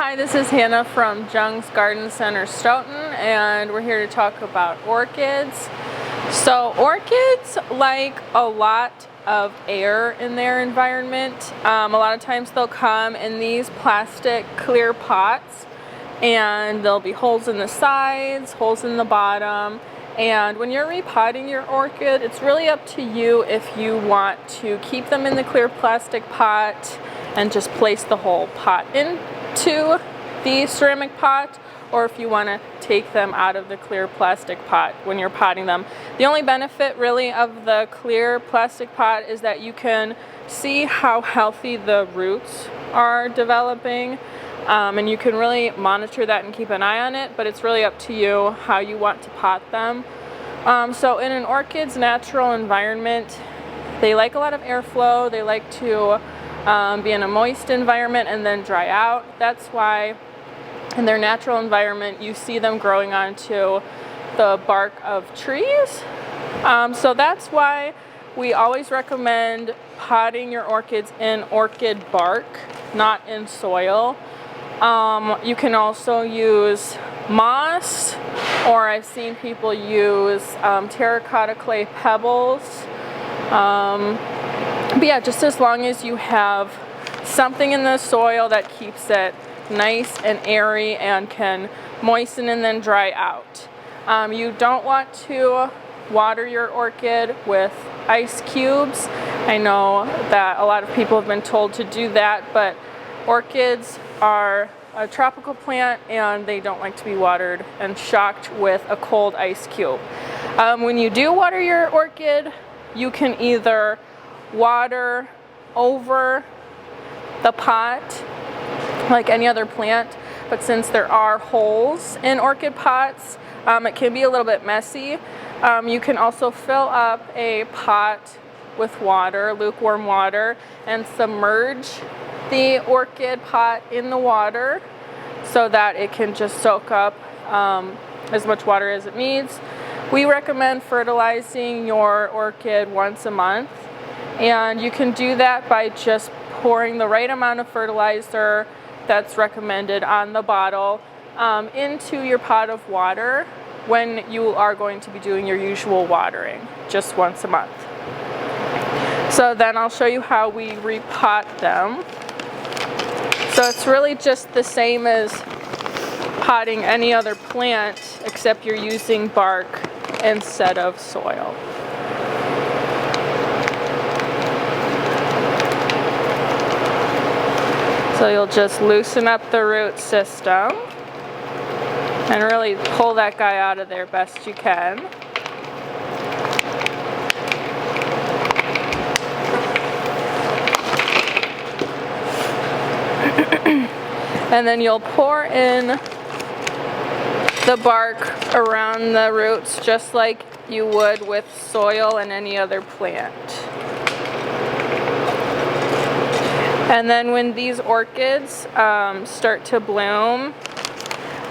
Hi, this is Hannah from Stoughton Garden Center, Stoughton, and we're here to talk about orchids. So orchids like a lot of air in their environment. A lot of times they'll come in these plastic clear pots, and there'll be holes in the sides, holes in the bottom. And when you're repotting your orchid, it's really up to you if you want to keep them in the clear plastic pot and just place the whole pot into the ceramic pot, or if you want to take them out of the clear plastic pot when you're potting them. The only benefit really of the clear plastic pot is that you can see how healthy the roots are developing, and you can really monitor that and keep an eye on it, but it's really up to you how you want to pot them. So in an orchid's natural environment, they like a lot of airflow. They like to be in a moist environment and then dry out. That's why in their natural environment you see them growing onto the bark of trees. So that's why we always recommend potting your orchids in orchid bark, not in soil. You can also use moss, or I've seen people use terracotta clay pebbles. But yeah, just as long as you have something in the soil that keeps it nice and airy and can moisten and then dry out. You don't want to water your orchid with ice cubes. I know that a lot of people have been told to do that, but orchids are a tropical plant and they don't like to be watered and shocked with a cold ice cube. When you do water your orchid, you can either water over the pot like any other plant, but since there are holes in orchid pots, it can be a little bit messy. You can also fill up a pot with water, lukewarm water, and submerge the orchid pot in the water so that it can just soak up as much water as it needs. We recommend fertilizing your orchid once a month, and you can do that by just pouring the right amount of fertilizer that's recommended on the bottle into your pot of water when you are going to be doing your usual watering, just once a month. So then I'll show you how we repot them. So it's really just the same as potting any other plant, except you're using bark instead of soil. So you'll just loosen up the root system and really pull that guy out of there best you can. And then you'll pour in the bark around the roots just like you would with soil and any other plant. And then when these orchids start to bloom,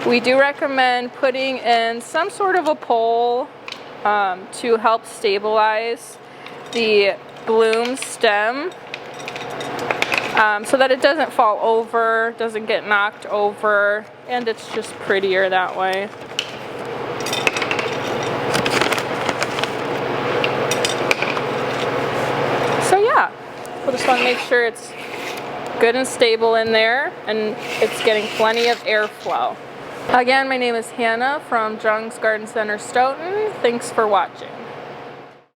we do recommend putting in some sort of a pole to help stabilize the bloom stem so that it doesn't fall over, doesn't get knocked over, and it's just prettier that way. So yeah, we'll just want to make sure it's good and stable in there and it's getting plenty of airflow. Again, my name is Hannah from Stoughton Garden Center, Stoughton. Thanks for watching.